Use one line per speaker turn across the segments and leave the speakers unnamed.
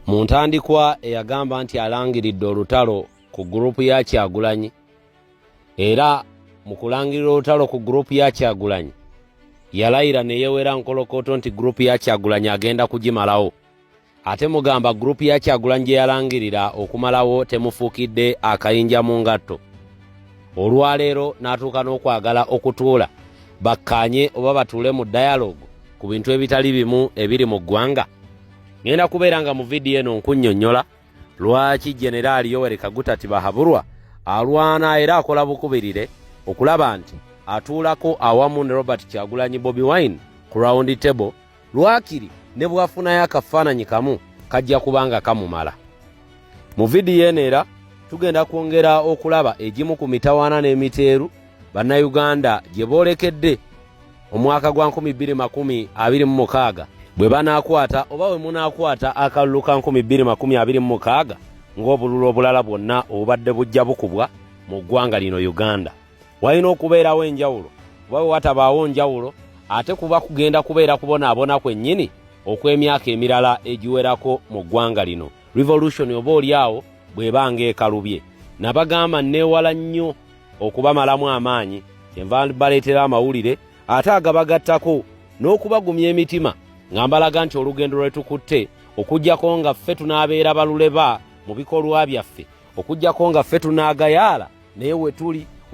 mu ntandikwa eyagamba nti alangiridde olutalo ku gurupu ya Kyagulanyi, era mu kulangirira olutalo ku gurupu ya Kyagulanyi yalayira ne yeewera nkolokoto nti gurupu ya Kyagulanyi agenda kugimalawo. Ate mugamba gurupu ya Kyagulanyi gye yalangirira okumalawo temufuukidde akayinja mu ngatto. Olwaleero n'atuuka n'okwagala okutuula bakkaanye oba batuule mu dialogue ku bintu ebitali bimu ebiri mu ggwanga. Ngenda kubeera nga mu vidiyo eno nkunnyonnyola lwaki Generaali Yoweri Kaguta Tibahaburwa alwana era akola bukubirire okulaba nti atuulako awamu ne Robert Kyagulanyi Bobi Wine ku round table, lwakiri ne bwafunayo akafaananyi kamu kajja kubanga kamumala. Mu vidiyo eno era tugenda kwongera okulaba egimu ku mitawaana n'emiteeru bannayuganda gye boolekedde omwaka gwa 2026 bwe banaakwata oba we munaakwata akalulu ka 2026 ng'obululu obulala bwonna obubadde bujja bukubwa mu ggwanga lino Uganda. Walina okubeerawo enjawulo oba we watabaawo njawulo, ate kuba kugenda kubeera kubonaabona kwennyini okw'emyaka emirala egiwerako mu ggwanga lino. Revolution oba oliawo bw'ebanga ekalubye. Nabagamba neewala nnyo okubamalamu amaanyi, kyenva baleetera amawulire ate agabagattako n'okubagumya emitima nga mbalaga nti olugendo lwe tukutte okuggyako nga ffe tunaabeera baluleba mu bikolwa byaffe, okuggyako nga ffe tunaagayaala naye we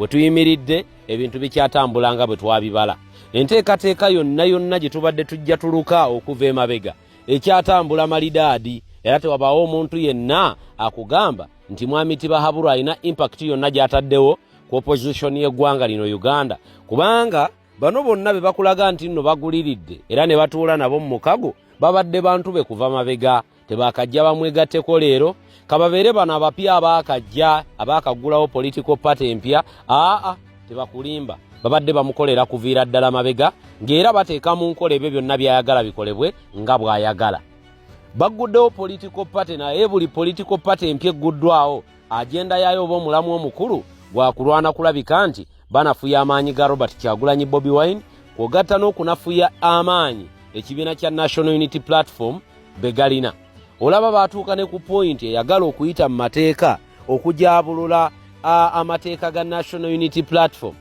tuyimiridde ebintu bikyatambula nga bwe twabibala. Enteekateeka yonna gye tubadde tujja tuluka okuva emabega ekyatambula malidaadi, era tewabaawo omuntu yenna akugamba nti Mwami Tibahaburwa alina impact yonna gy'ataddewo ku opposition y'eggwanga lino Uganda, kubanga bano bonna be bakulaga nti nno baguliridde era ne batuula nabo mu mukago babadde bantu be kuva mabega, tebakajja bamwegatteko leero kababeere bano abapya abaakagulawo political party empya. Tebakulimba, babadde bamukolera kuviira ddala mabega, ng'era bateeka mu nkola ebyo byonna by'ayagala bikolebwe nga bw'ayagala. Baguddewo political party, naye buli political party empya egguddwawo agenda yaayo oba omulamu omukulu gwakulwana kulabika nti banafuya amaanyi ga Robert Kyagulanyi Bobi Wine, kwogatta n'okunafuya amaanyi ekibiina kya National Unity Platform begalina. Olaba batuuka ne ku point eyagala okuyita mu mateeka okujaabulula amateeka ga National Unity Platform,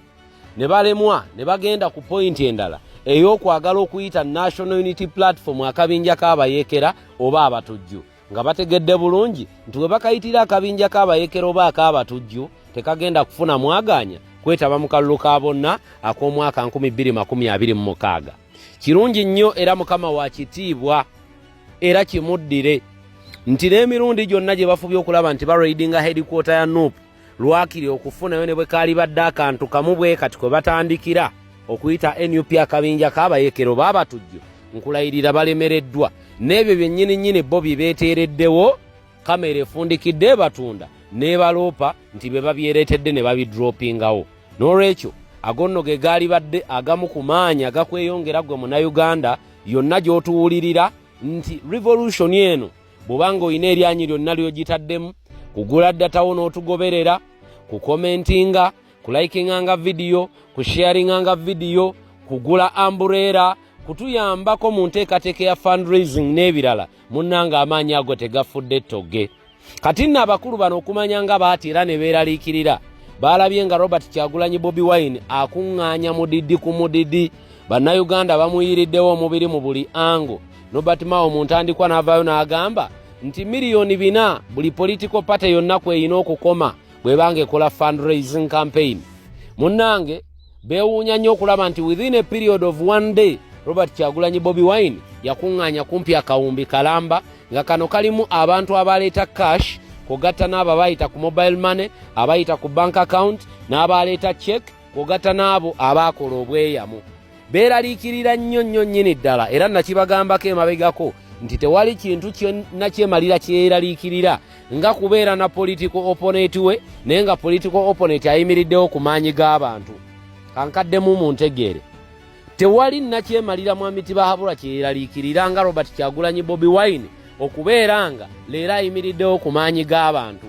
ne balemwa ne bagenda ku point endala ey'okwagala okuyita National Unity Platform akabinja k'abayeekera oba abatujju, nga bategedde bulungi nti we bakayitira akabinja k'abayeekera oba ak'abatujju tekagenda kufuna mwaganya kwetaba mu kalulu ka bonna ak'omwaka 2026. Kirungi nnyo era Mukama wa kitiibwa era kimuddire nti n'emirundi gyonna gye bafubye okulaba nti baraidinga headquarter ya NUP lwakiri okufunayo ne bwe kaali badde akantu kamu bwe kati kwe batandikira okuyita NUP akabinja k'abayeekero oba abatujju, nkulayirira balemereddwa. N'ebyo byennyini bo bye beeteereddewo kamera efundikidde batunda n'ebaloopa nti be babyereetedde ne babidropingawo. N'olwekyo agonno ge gaali badde agamu ku maanyi agakweyongera gwe Munnayuganda yonna gy'otuwulirira nti revolution eno bw'obanga olina eryanyi lyonna ly'ogitaddemu, kugula datawo n'otugoberera, kukomentinga, kulikinganga vidiyo, kusharinganga vidiyo, kugula ambureera, kutuyambako mu nteekateeka ya fundraising n'ebirala, munnanga amaanyi ago tegafudde togge. Kati nno abakulu bano okumanya nga baatira ne beeraliikirira balabye nga Robert Kyagulanyi Bobi Wine akuŋŋaanya mudidi ku mudidi, bannayuganda bamuyiriddewo omubiri mu buli ango. Robert Mao mu ntandikwa n'avaayo n'agamba nti miliyoni 4 buli political party yonna kweyina okukoma bw'ebanga ekola fundraising campaign. Munnange beewuunya nnyo okulaba nti within a period of one day Robert Kyagulanyi Bobi Wine yakuŋŋaanya kumpi akawumbi kalamba, nga kano kalimu abantu abaleeta cash kwogatta n'abo bayita ku mobile money, abayita ku bank account, n'abaleeta check kwogatta n'abo abaakola obweyamu. Beeraliikirira nnyo nnyini ddala, era nakibagambako emabegako nti tewali kintu kyonna kyemalira kyeraliikirira nga kubeera na political opponent we, naye nga political opponent ayimiriddewo ku maanyi g'abantu. Kankaddemu mu ntegeere, tewali nakyemalira Mwami Tibahaburwa kyeraliikirira nga Robert Kyagulanyi Bobi Wine okubeera nga leero ayimiriddewo ku maanyi g'abantu.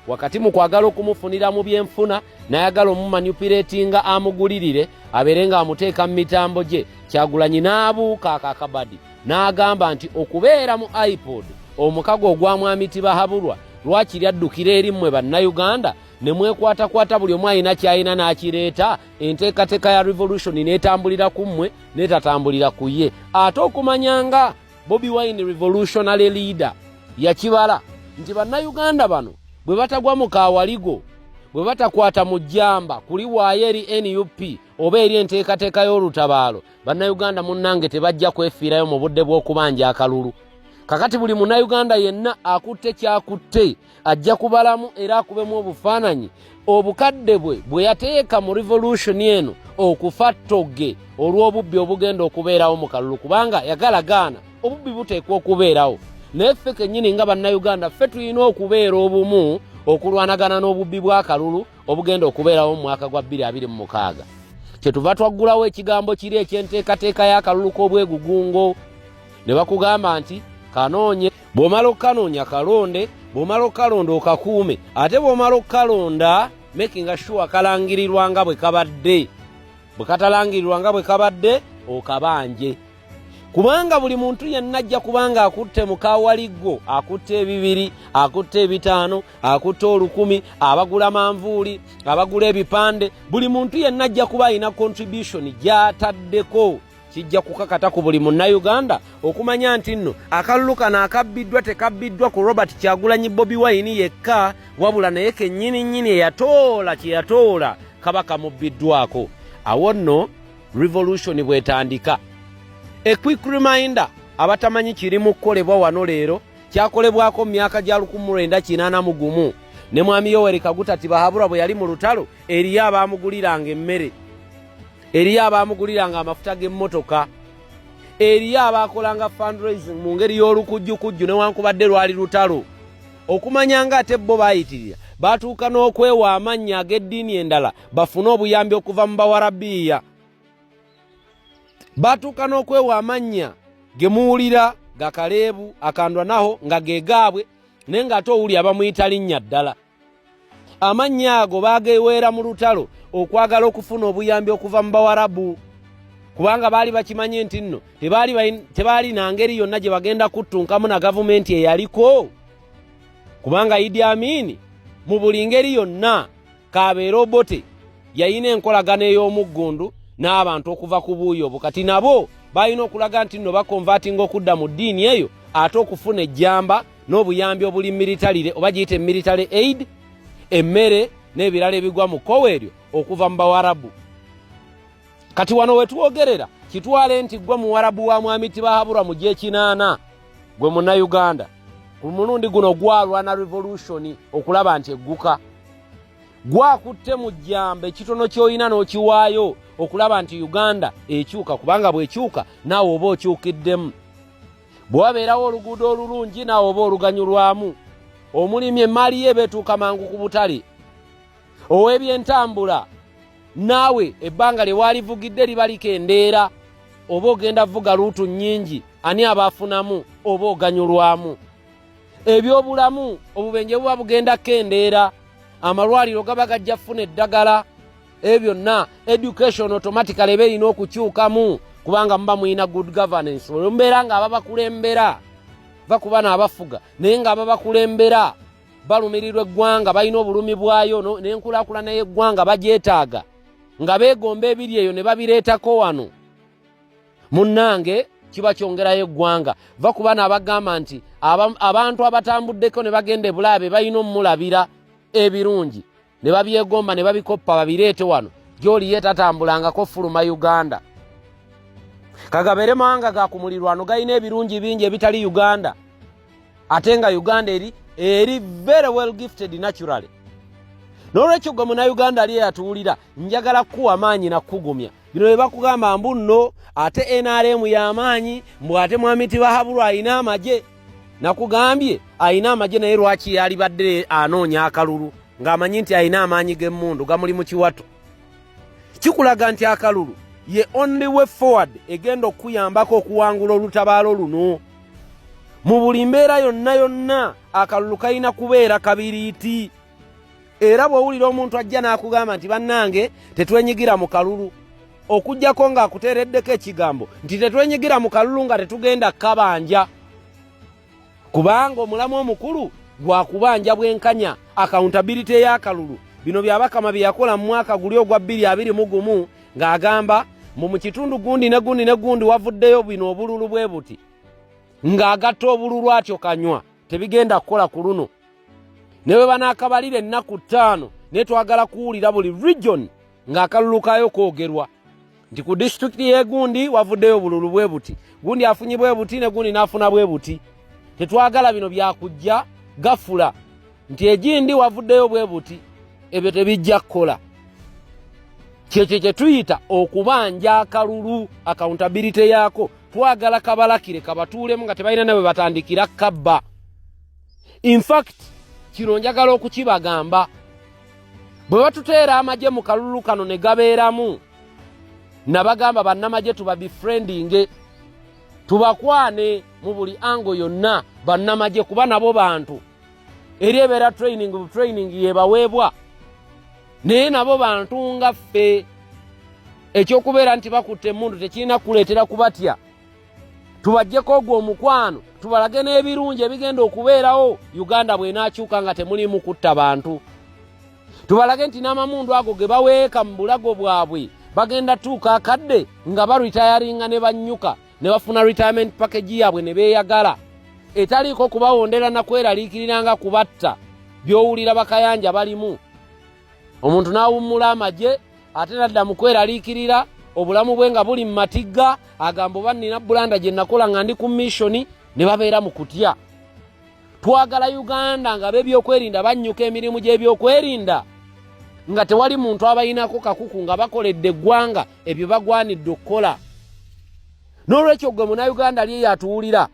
Wakati mu kwagala okumufunira mu byenfuna n'ayagala omumanipulatinga amugulirire abeere nga amuteeka mu mitambo gye, Kyagulanyi n'abuuka akakabadi n'agamba nti okubeera mu iPod omukago ogwamwami Tibahabulwa lwaki lyaddukira eri mmwe bannayuganda ne mwekwatakwata buli omu alina kyalina n'akireeta enteekateeka ya revolution n'etambulira ku mmwe n'etatambulira ku ye. Ate okumanyanga Bobi Wine revolutionary leader yakibala nti bannayuganda bano bwe batagwa mu kaawaligo bwe batakwata mu jjamba kuliwaayo eri NUP oba eri enteekateeka y'olutabaalo bannayuganda munnange tebajja kwefiirayo mu budde bw'okubanja akalulu. Kakati buli munnayuganda yenna akutte kyakutte ajja kubalamu era akubemu obufaananyi obukadde bwe yateeka mu revolution eno okufa ttogge olw'obubbi obugenda okubeerawo mu kalulu kubanga yagalagaana obubbi buteekwa okubeerawo. Naye ffe kennyini nga bannayuganda ffe tulina okubeera obumu okulwanagana n'obubbi bw'akalulu obugenda okubeerawo mu mwaka gwa 2026. Kyetuva twaggulawo ekigambo kiri ekyenteekateeka y'akalulu k'obwegugungo ne bakugamba nti kanoonye bw'omala okukanoonya kalonde bw'omala okukalonda okakuume ate bw'omala okukalonda making sure kalangirirwa nga bwe kabadde bwe katalangirirwa nga bwe kabadde okabanje kubanga buli muntu yenna ajja kubanga akutte mu kaawaligo akutte 200 akutte 5 akutte 10 abagula manvuuli abagula ebipande buli muntu yenna ajja kuba alina contribution gy'ataddeko kijja kukakata ku buli munnayuganda okumanya nti nno akalulu kano akabbiddwa tekabbiddwa ku Robert Kyagulanyi Bobi Wine yekka wabula naye kennyini eyatoola kye yatoola kaba kamubbiddwako. Awo nno revolution bwetandika. A quick reminder abatamanyi kiri mu kukolebwa wano leero kyakolebwako mu myaka gya 1981 ne mwami Yoweri Kaguta Tibahabulwa bwe yali mu lutalo eriyo abaamuguliranga emmere eriyo abaamuguliranga amafuta g'emmotoka eriyo abaakolanga fundraising mu ngeri y'olukujjukujju newankubadde lwali lutalo okumanyanga ate bo baayitirira baatuuka n'okwewa amannya ag'eddiini endala bafune obuyambi okuva mu bawarabiya baatuuka n'okwewa amannya ge muwulira ga Kaleebu akandwa naho nga gegaabwe naye ng'ate owuli abamuyita linnya ddala. Amannya ago baageweera mu lutalo okwagala okufuna obuyambi okuva mu Bawarabu kubanga baali bakimanye nti nno tebaali na ngeri yonna gye bagenda kuttunkamu na gavumenti eyaliko kubanga Idi Amin mu buli ngeri yonna Kabeera Obote yayina enkolagana ey'omuggundu n'abantu okuva ku buuyo kati nabo balina okulaga nti nno bakonvatinga okudda mu ddiini eyo ate okufuna ejjamba n'obuyambi obuli military oba giyite military aid emmere n'ebirala ebigwa mu kkowe eryo okuva mu Bawarabu. Kati wano wetwogerera kitwale nti gwe muwarabu wa mwami Tibahabulwa mu G8 gwe munnayuganda ku mulundi guno gwalwana revolution okulaba nti egguka gwakutte mu jjamba ekitono ky'olina n'okiwaayo okulaba nti Uganda ekyuka kubanga bw'ekyuka naawe oba okyukiddemu bw'wabeerawo oluguudo olulungi naawe oba oluganyulwamu omulimi emaali ye beetuuka mangu ku butale ow'ebyentambula naawe ebbanga lye waalivugidde liba likendeera oba ogenda vuga luutu nnyingi ani abaafunamu oba oganyulwamu ebyobulamu obubenje buba bugenda kendeera amalwaliro gaba gajja funa eddagala byonna education automatically berina okukyukamu kubanga muba muyina good governance olumbeera nga ababakulembera bakuba n'abafuga naye nga ababakulembera balumirirwa eggwanga balina obulumi bwayo n'enkulaakulana y'eggwanga bagyetaaga nga beegomba ebiri eyo ne babireetako wano munnange kiba kyongerayo eggwanga bakuba n'abagamba nti abantu abatambuddeko ne bagenda ebulaabe balina omulabira ebirungi ne babyegomba ne babikoppa babireete wano gy'oli ye tatambulangako fuluma Uganda kagabere mawanga gakumulirwano galina ebirungi bingi ebitali Uganda ate nga Uganda eri very well gifted naturally. N'olwekyo gwe munnayuganda ali eyatuwulira njagala kuwa maanyi na kugumya bino bye bakugamba mbu nno ate NRM y'amaanyi mbu ate mwami Tibahabulwa alina amagye nakugambye alina amagye naye lwaki yalibadde anoonya akalulu ng'amanyi nti alina amaanyi g'emmundu gamuli mu kiwato kikulaga nti akalulu ye only way forward egenda okuyambako okuwangula olutabaalo luno mu buli mbeera yonna akalulu kalina kubeera kabiriiti era bw'owulira omuntu ajja n'akugamba nti bannange tetwenyigira mu kalulu okujjako ng'akuteereddeko ekigambo nti tetwenyigira mu kalulu nga tetugenda kabanja kubanga omulamu omukulu gwa kubanja bwenkanya accountability ya kalulu bino byabakama byakola mu mwaka guli ogwa 2021 ng'agamba mu kitundu gundi ne gundi wavuddeyo bino obululu bwe buti ng'agatta obululu atyo kanywa tebigenda kukola ku luno ne bwe banaakabalira ennaku 5 ne twagala kuwulira buli region ng'akalulu kayo koogerwa nti ku district y'egundi wavuddeyo obululu bwe buti gundi afunye bwe buti ne gundi n'afuna bwe buti tetwagala bino byakujja gafula nti egindi wavuddeyo bwe buti ebyo tebijja kukola kye tuyita okubanja akalulu accountability yaako twagala kabalakire kabatuulemu nga tebalina nawe batandikira kabba. In fact kino njagala okukibagamba bwe batuteera amagye mu kalulu kano ne gabeeramu nabagamba bannamagye tuba befriending tubakwane mu buli ango yonna bannamagye kuba nabo bantu eri ebeera training yebaweebwa naye nabo bantu nga ffe ekyokubeera nti bakutte emundu tekirina kuleetera kubatya tubajjeko ogwo omukwano tubalage n'ebirungi ebigenda okubeerawo Uganda bw'enaakyuka nga temulimu kutta bantu tubalage nti n'amamundu ago ge baweeka mu bulago bwabwe bagenda tuuka akadde nga baritayaringa ne bannyuka ne bafuna retirement package yaabwe ne beeyagala etaliiko kubawondera na kweraliikiriranga kubatta by'owulira bakayanja balimu omuntu n'awummula amagye ate nadda mu kweraliikirira obulamu bwe nga buli mu matigga agamba oba nnina bulanda gye nakola nga ndi ku missioni ne babeera mu kutya. Twagala Uganda nga b'ebyokwerinda bannyuka emirimu gy'ebyokwerinda nga tewali muntu abayinako kakuku nga bakoledde eggwanga ebyo bagwanidde okukola. N'olwekyo gwe Munnayuganda ali yatuwulira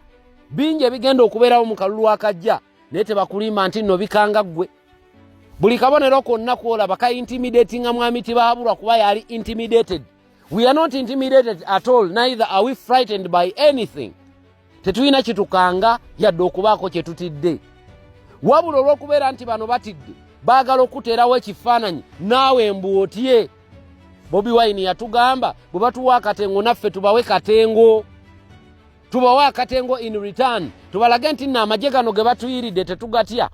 bingi ebigenda okubeerawo mu kalulu akajja naye tebakulimba nti nno bikanga ggwe. Buli kabonero konna kwolaba ka intimidatinga mwami tibahabulwa kuba yali intimidated. We are not intimidated at all, neither are we frightened by anything. Tetulina kitukanga yadde okubaako kye tutidde. Wabula olw'okubeera nti bano batidde baagala okuteerawo ekifaananyi naawe mbuotye. Bobi Wine yatugamba bwe batuwa akatengo naffe tubawe katengo. Tubawa akatengo in return. Tubalage nti nno amagye gano ge batuyiridde tetugatya.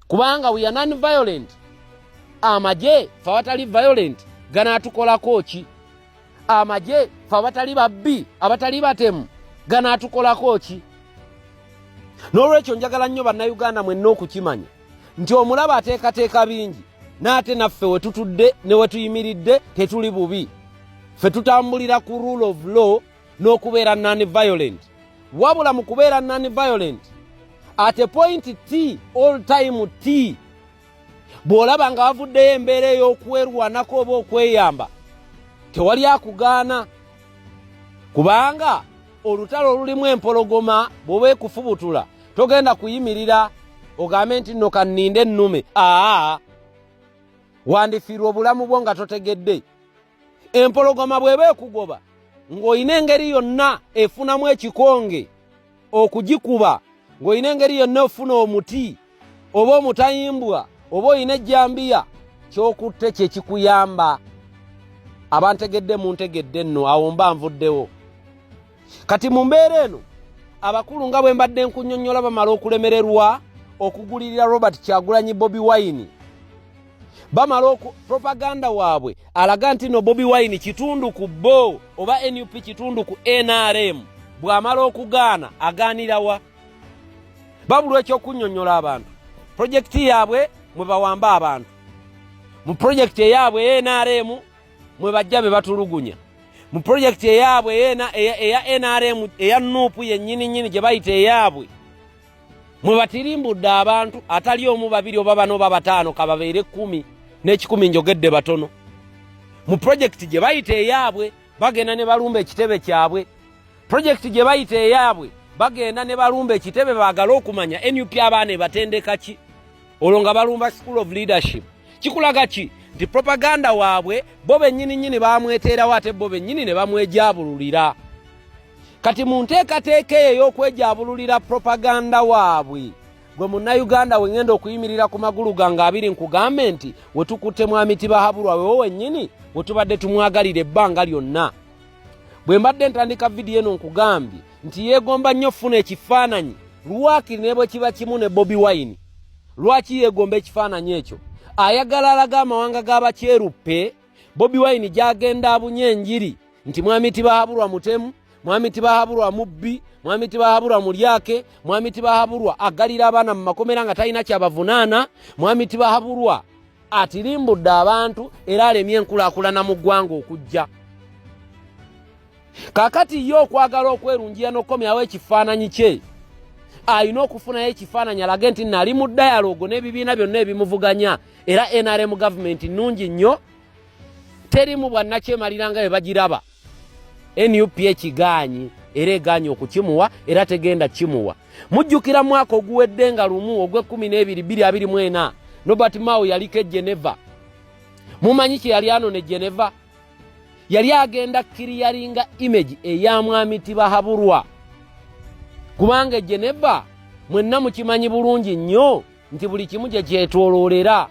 Kubanga we are non-violent. Amagye fe abatali violent ganaatukolako ki? Amagye fe abatali babbi abatali batemu ganaatukolako ki? N'olwekyo njagala nnyo bannayuganda mwenna okukimanya nti omulaba ateekateeka bingi n'ate naffe we tutudde ne we tuyimiridde tetuli bubi. Ffe tutambulira ku rule of law n'okubeera non-violent. Wabula mu kubeera non-violent at a point T, all time T, bw'olaba nga wavuddeyo embeera ey'okwerwanako oba okweyamba tewali akugaana kubanga olutalo olulimu empologoma bw'oba ekufubutula togenda kuyimirira ogambe nti nno kanninde ennume. Wandifiirwa obulamu bwo nga totegedde. Empologoma bw'eba ekugoba ng'olina engeri yonna efunamu ekikonge okugikuba, ng'olina engeri yonna ofuna omuti oba omutayimbwa oba olina ejjambiya ky'okutte kye kikuyamba. Abantegedde muntegedde nno awo mba nvuddewo. Kati mu mbeera eno abakulu nga bwe mbadde nkunnyonnyola bamala okulemererwa okugulirira Robert Kyagulanyi Bobi Wine, bamala propaganda waabwe alaga nti no Bobi Wine kitundu ku bo oba NUP kitundu ku NRM. Bw'amala okugaana agaanira wa? Babulwa ekyokunnyonnyola abantu. Projekiti yaabwe mwe bawamba abantu. Mu projekiti eyaabwe NRM mwe bajja be batulugunya. Mu projekiti eyaabwe eya NRM eya NUP yennyini gye bayita eyaabwe mwe batirimbudde abantu atali omu babiri oba bano oba bataano kababeere 10 n'ekikumi njogedde batono. Mu projekiti gye bayita eyaabwe bagenda ne balumba ekitebe kyabwe. Projekiti gye bayita eyaabwe bagenda ne balumba ekitebe baagala okumanya NUP abaana batendeka ki olwo nga balumba School of Leadership. Kikulaga ki nti propaganda waabwe bo bennyini baamweteerawo ate bo bennyini ne bamwejabululira. Kati mu nteekateeka ey'okwejabululira propaganda waabwe gwe Munnayuganda wengenda okuyimirira ku magulu gange abiri nkugambe nti we tukutte mwami Tibahabulwa wewo wennyini we tubadde tumwagalira ebbanga lyonna. Bwe mbadde ntandika vidiyo eno nkugambye nti yeegomba nnyo funa ekifaananyi Lwaki nebo kiba kimu ne Bobi Wine. Lwaki yegombe ekifaananyi ekyo? Ayagala alaga amawanga g'abakyeruppe Bobi Wine gyagenda abunye enjiri nti mwami tibahabulwa mutemu, mwami tibahabulwa mubbi, mwami tibahabulwa mulyake, mwami tibahabulwa agalira abaana mu makomera nga talina kyabavunaana, mwami tibahabulwa atirimbudde abantu era alemye enkulaakulana mu ggwanga okujja. Kakati yo okwagala okwerungira n'okukomyawo ekifaananyi kye ayina okufunayo ekifaananyi alage nti nali mu dialogue n'ebibiina byonna ebimuvuganya era NRM government nnungi nnyo terimu bwannakyemalira nga bwe bagiraba. NUP ekigaanyi era egaanyi okukimuwa era tegenda kimuwa. Mujjukira mwaka oguwedde nga lumu ogwe12/2024 Robert Mao yaliko e Geneva. Mumanyi kye yali ano ne Geneva? Yali agenda kiriyalinga image eya mwami tibahabulwa. Kubanga Geneva mwenna mukimanyi bulungi nnyo nti buli kimu gye kyetooloolera.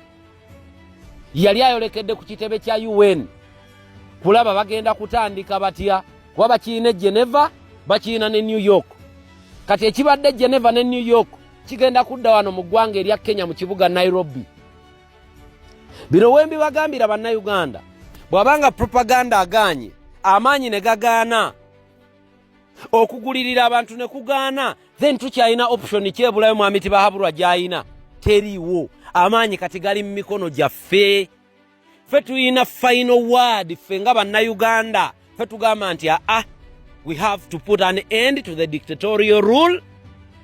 Yali ayolekedde ku kitebe kya UN kulaba bagenda kutandika batya kuba bakiina Geneva bakiina ne New York. Kati ekibadde Geneva ne New York kigenda kudda wano mu ggwanga erya Kenya mu kibuga Nairobi. Bino wembi bagambira bannayuganda bw'abanga propaganda agaanye amaanyi ne gagaana okugulirira abantu ne kugaana then tukyalina option kyebulayo mwami tibahabulwa gy'ayina teriiwo. Amaanyi kati gali mu mikono gyaffe. Ffe tulina final word ffe nga bannayuganda. Ffe tugamba nti we have to put an end to the dictatorial rule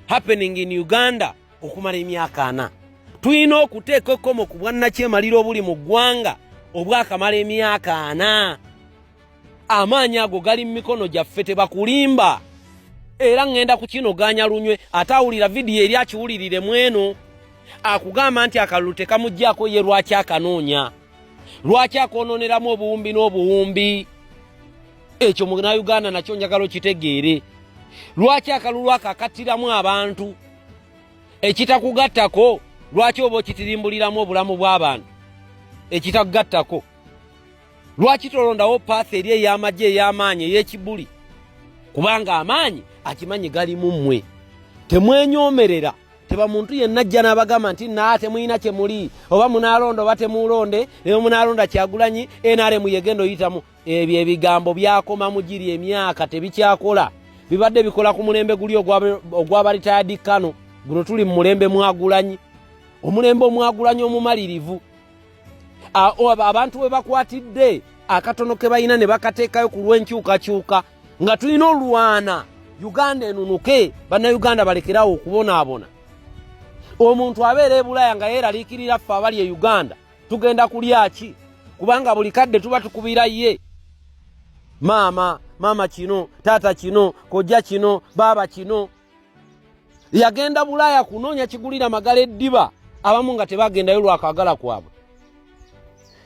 happening in Uganda okumala emyaka 4. Tulina okuteeka ekkomo ku bwannakyemalira obuli mu ggwanga obwakamala emyaka 4. Amaanyi ago gali mu mikono gyaffe tebakulimba. Era ngenda kukinoganya lunywe atawulira vidiyo eri akiwulirire mweno akugamba nti akalulu tekamuggyako ye lwaki akanoonya. Lwaki akonooneramu obuwumbi n'obuwumbi. Ekyo Munnayuganda nakyo njagala okitegeere. Lwaki akalulu akakattiramu abantu ekitakugattako lwaki oba okitirimbuliramu obulamu bw'abantu ekitakugattako. Lwaki tolondawo path eri ey'amagye ey'amaanyi ey'ekibuli? Kubanga amaanyi akimanyi gali mu mmwe. Temwenyoomerera. Teba muntu yenna ajja n'abagamba nti temuyina kye muli oba munaalonda oba temulonde ne munaalonda Kyagulanyi NRM yegendo yitamu. Ebyo ebigambo byakoma mugiri emyaka tebikyakola. Bibadde bikola ku mulembe guli ogw'abalitaadi Kano. Guno tuli mu mulembe Mwagulanyi. Omulembe Omwagulanyi omumalirivu. Abantu we bakwatidde akatono ke bayina ne bakateekayo ku lw'enkyukakyuka nga tulina olwana Uganda enunuke bannayuganda balekerawo okubonaabona. Omuntu abeera e Bulaaya nga yeeraliikirira ffe abali e Uganda tugenda kulya ki? Kubanga buli kadde tuba tukubira ye. Maama kino, taata kino, kojja kino, baaba kino. Yagenda Bulaaya kunoonya kigulira magala eddiba abamu nga tebagendayo lwakagala kwabwe.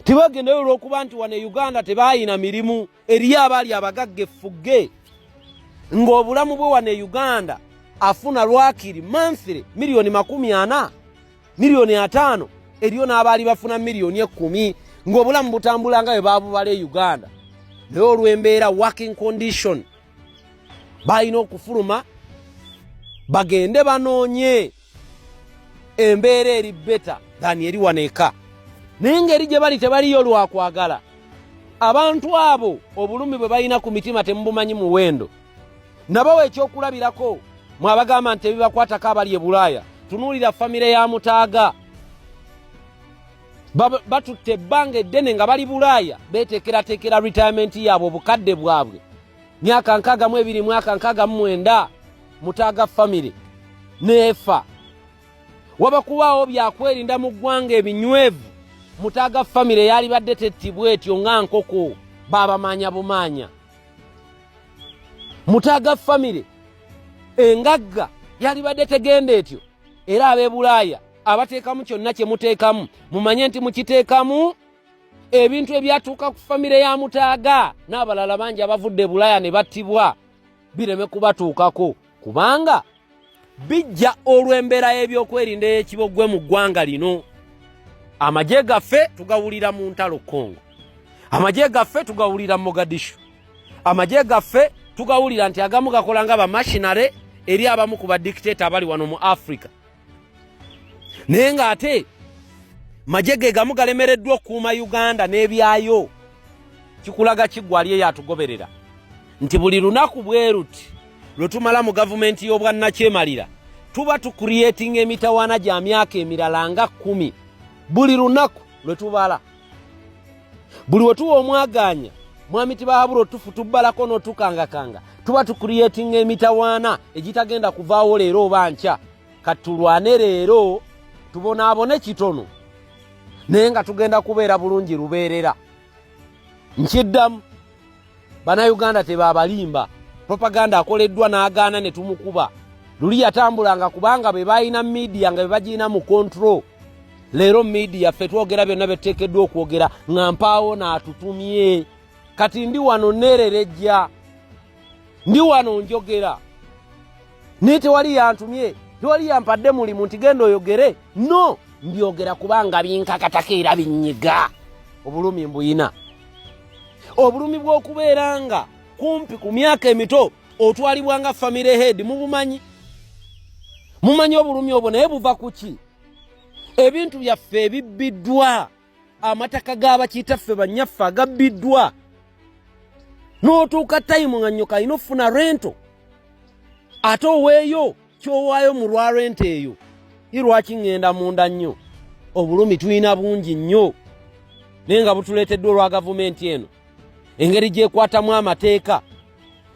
Tebagendayo olw'okuba nti wano e Uganda tebaayina mirimu eri abaali abagagga effugge. Ng'obulamu bwe wano e Uganda afuna lwakiri monthly milioni 40, milioni 5, eriyo n'abaali bafuna milioni 10 ng'obulamu butambula nga bwe baabubala e Uganda. Naye olw'embeera working condition balina okufuluma bagende banoonye embeera eri better than eri wano eka. Naye ngeri gye bali tebaliyo lwakwagala. Abantu abo obulumi bwe balina ku mitima temubumanyi muwendo. Nabawe ekyokulabirako mwabagamba nti ebibakwatako abali e Bulaaya. Tunuulira famire ya Mutaaga. Batutte ebbanga eddene nga bali Bulaaya beeteekerateekera retirement yaabwe obukadde bwabwe. Myaka 62 mwaka 69 Mutaaga famire neefa. Wabakubaawo byakwerinda mu ggwanga ebinywevu. Mutaaga famire yali badde tettibwa etyo nga nkoko baabamanya bumanya. Mutaaga famire engagga yali badde tegenda etyo. Era ab'e Bulaaya abateekamu kyonna kye muteekamu mumanye nti mukiteekamu ebintu ebyatuuka ku famire ya Mutaaga n'abalala bangi abavudde Bulaaya ne battibwa bireme kubatuukako kubanga bijja olw'embeera y'ebyokwerinda y'ekibogwe mu ggwanga lino. Amagye gaffe tugawulira mu ntalo Congo. Amagye gaffe tugawulira mu Mogadishu. Amagye gaffe tugawulira nti agamu gakola nga ba machinery eri abamu ku badictator abali wano mu Africa. Naye nga ate majege gamu galemereddwa okuuma Uganda n'ebyayo. Kikulaga kigwali yatugoberera nti buli lunaku bweruti lwe tumala mu gavumenti y'obwannakyemalira tuba tucreating emitawaana gya myaka emirala nga 10 buli lunaku lwe tubala. Buli we tuwa omwaganya mwami Tibahaburo tufu tubbalako n'otukangakanga tuba tucreating emitawaana egitagenda kuvaawo leero oba nkya. Katulwane leero tubonaabone kitono naye nga tugenda kubeera bulungi lubeerera. Nkiddamu Bannayuganda tebaabalimba. Propaganda akoleddwa n'agaana ne tumukuba. Luli yatambulanga kubanga be balina media nga be bagiina mu control. Leero media ffe twogera byonna beteekeddwa okwogera nga mpaawo n'atutumye. Kati ndi wano nererejja. Ndi wano njogera. Naye tewali yantumye. Tewali yampadde mulimu nti genda oyogere. No, mbyogera kubanga binkakatako era binnyiga. Obulumi mbuyina. Obulumi bw'okubeeranga kumpi ku myaka emito otwalibwanga family head mubumanyi. Mumanyi obulumi obwo naye buva ku ki? Ebintu byaffe ebibbiddwa. Amataka g'abakiitaffe bannyaffe agabbiddwa. N'otuuka time nga nnyo kalina ofuna rento. Ate oweeyo kyowaayo mu lwa rento eyo. Lwaki ŋŋenda munda nnyo? Obulumi tulina bungi nnyo. Naye nga butuleeteddwa olwa gavumenti eno. Engeri gyekwatamu amateeka.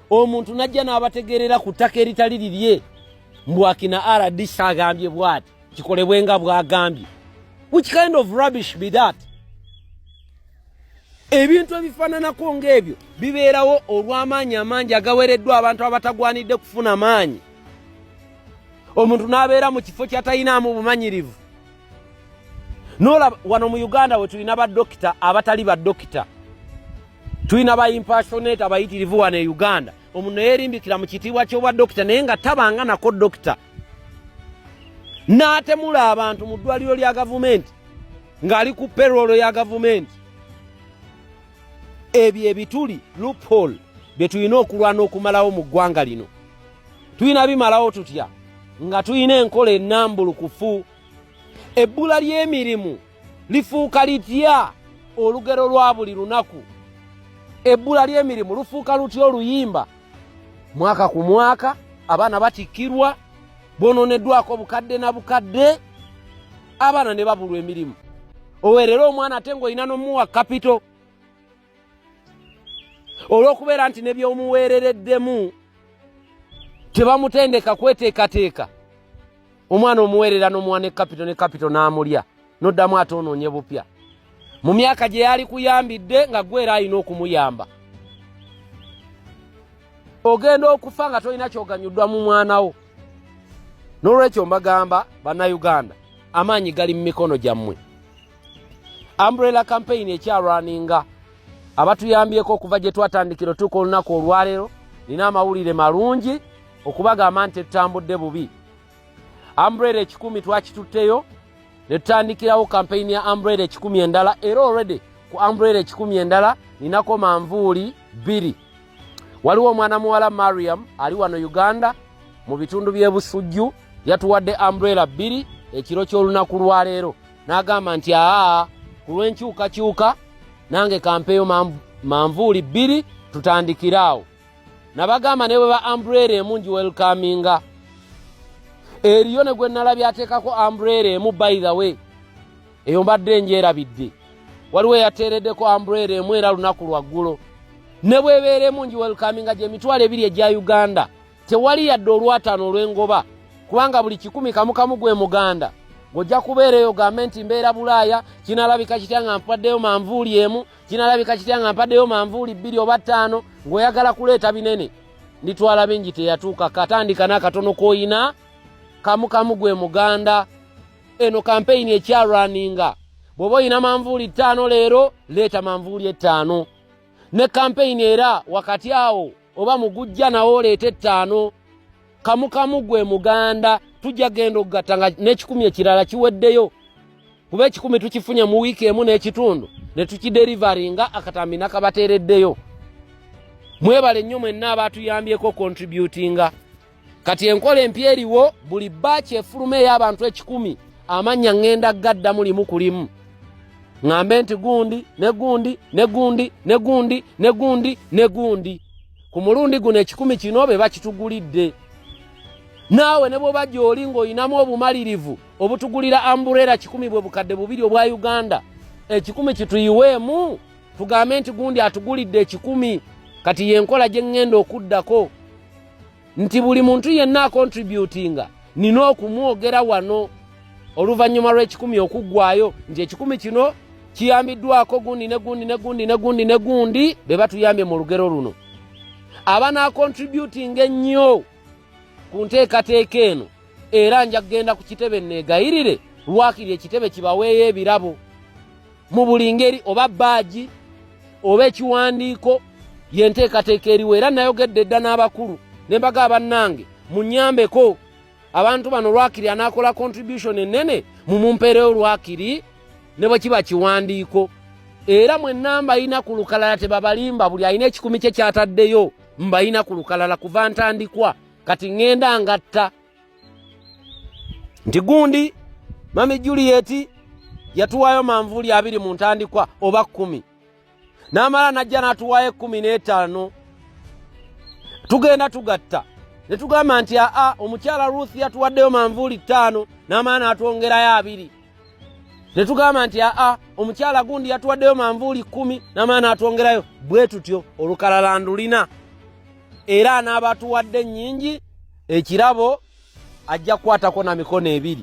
Omuntu najja n'abategerera ku ttaka eritali lirye. Mbwakina RDC agambye bw'ati kikolebwe nga bw'agambye. Which kind of rubbish be that? Ebintu ebifaananako ng'ebyo bibeerawo olw'amaanyi amangi agaweereddwa abantu abatagwanidde kufuna maanyi. Omuntu n'abeera mu kifo ky'atayinaamu bumanyirivu. N'olaba wano mu Uganda we tulina baddokita abatali baddokita. Tulina ba impassionate abayitirivu wano e Uganda. Omuntu yeerimbikira mu kitiibwa ky'obwaddokita naye nga tabanga nako dokita. N'atemula abantu mu ddwaliro lya gavumenti ng'ali ku payroll ya gavumenti. Ebyo ebituli loophole bye tulina okulwana okumalawo mu ggwanga lino. Tulina bimalawo tutya nga tulina enkola ennambulukufu. Ebbula ly'emirimu lifuuka litya olugero lwa buli lunaku. Ebbula ly'emirimu lufuuka lutya oluyimba. Mwaka ku mwaka abaana batikkirwa bonooneddwako bukadde na bukadde abaana ne babulwa emirimu. Oweerera omwana ate ng'olina n'omuwa kapito. Olw'okubeera nti ne by'omuweerereddemu tebamutendeka kweteekateeka. Omwana omuweerera n'omuwa ne kapito n'amulya n'oddamu ate onoonye bupya. Mu myaka gye yali kuyambidde nga gwe era alina okumuyamba. Ogenda okufa nga tolina kyoganyuddwa mu mwana wo. N'olwekyo mbagamba Bannayuganda amaanyi gali mu mikono gyammwe. Umbrella campaign ekyalwaninga abatuyambyeko okuva gye twatandikira tuko olunaku olwaleero nina amawulire malungi okubagamba nti tutambudde bubi. Umbrella 10 twakitutteyo ne tutandikirawo campaign ya Umbrella 10 endala era already ku Umbrella 10 endala ninako manvuuli 2. Waliwo omwana muwala Mariam ali wano Uganda mu bitundu by'ebusujju yatuwadde Umbrella 2 ekiro ky'olunaku lwaleero n'agamba nti ku lw'enkyukakyuka nange kampeeyo manvuuli 2 tutandikiraawo. Nabagamba ne bwe ba Umbrella emu ngi welcominga. Eriyo ne gwe nalabye ateekako Umbrella emu by the way. Eyo mbadde njerabidde. Waliwo yateereddeko Umbrella emu era lunaku lwaggulo. Ne bwebeeremu ngi welcominga gye mitwalo 2 egya Uganda. Tewali yadde olwataano olw'engoba. Kubanga buli 10 kamu gwe Muganda. Gojja kubeereyo gavumenti mbeera Bulaaya kinalabika kitya nga mpaddeyo manvuuli emu, kinalabika kitya nga mpaddeyo manvuuli 2 oba 5 ng'oyagala kuleeta binene. Nditwala bingi teyatuuka katandika n'akatono k'oyina kamu gwe Muganda. Eno campaign ekyalwaninga. Bw'oba oyina manvuuli 5 leero leeta manvuuli 5. Ne campaign era wakati awo oba mugujja nawo leete 5. Kamu gwe Muganda. Tujja genda okugatta nga ne10 ekirala kiweddeyo. Kuba 10 tukifunye mu wiiki emu n'ekitundu ne tukideliveringa akatambi nakabateereddeyo. Mwebale nnyo mwenna abatuyambyeko contributinga. kati enkola empya eriwo buli batch efulume y'abantu 1,000 amanya ngenda gadda mulimu kulimu ngambe nti gundi ne gundi ne gundi ne gundi ne gundi ne gundi ku mulundi guno 1,000 kino be bakitugulidde naawe ne bwoba gy'oli ng'olinamu obumalirivu obutugulira amburera 1,000 bwe bukadde 2 obwa Uganda 1,000 kituyiweemu tugambe nti gundi atugulidde 1,000 kati yenkola gye ngenda okuddako nti buli muntu yenna akontributinga nina okumwogera wano oluvannyuma lw'1,000 okuggwayo nti 1,000 kino kiyambiddwako gundi ne gundi ne gundi ne gundi ne gundi be batuyambye mu lugero luno abanaakontributinga ennyo ku nteekateeka eno era nja kugenda ku kitebe neegayirire lwakiri ekitebe kibaweeyo ebirabo mu buli ngeri oba baaji oba ekiwandiiko yenteekateeka eriwo era nayogedde dda n'abakulu ne mbaga bannange munyambeko abantu bano lwakiri anaakola contribution ennene mumumpeereyo lwakiri ne bwe kiba kiwandiiko era mwenna mbayina ku lukalala tebabalimba buli alina 1,000 kye kyataddeyo mbayina ku lukalala kuva ntandikwa kati ngenda ngatta nti gundi mami Juliet yatuwaayo manvuuli 2 mu ntandikwa oba 10 n'amala najja n'atuwaayo 15 tugenda tugatta ne tugamba nti omukyala Ruth yatuwaddeyo manvuuli 5 n'amala n'atwongerayo 2 ne tugamba nti omukyala gundi yatuwaddeyo manvuuli 10 n'amala n'atwongerayo bwe tutyo olukalala ndulina era n'abatuwadde nnyingi ekirabo ajja kukwatako na mikono 2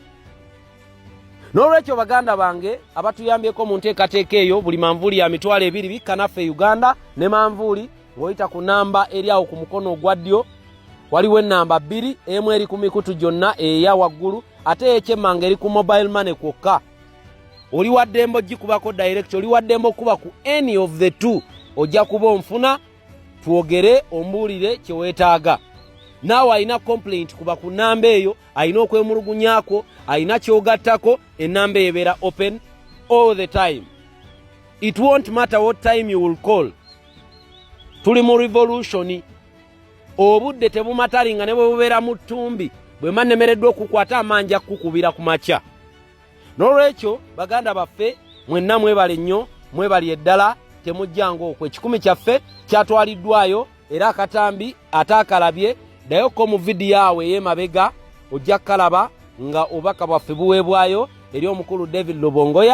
n'olwekyo baganda bange abatuyambyeko mu nteekateeka eyo buli manvuuli ya mitwalo 2 bikka naffe Uganda ne manvuuli ng'oyita ku namba eri awo ku mukono ogwaddyo waliwo ennamba 2 emu eri ku mikutu gyonna eya waggulu ate ekyemmanga eri ku mobile money kwokka oli waddembo gikubako direct oli waddembo kuba ku any of the two ojja kuba onfuna twogere ombuulire kye weetaaga naawe alina complaint kuba ku namba eyo alina okwemulugunyako alina kyogattako ennamba ebeera open all the time it won't matter what time you will call tuli mu revolution obudde tebumatalinga ne bwe bubeera mu ttumbi bwe mannemereddwa okukwata amanja kukubira ku makya n'olwekyo baganda baffe mwenna mwebale nnyo mwebali eddala temujjango okwo 1,000 kyaffe kyatwaliddwayo era akatambi ataakalabye dayoko mu vidiyo awe y'emabega ojja kalaba nga obubaka bwaffe buweebwayo eri omukulu David Lobongoya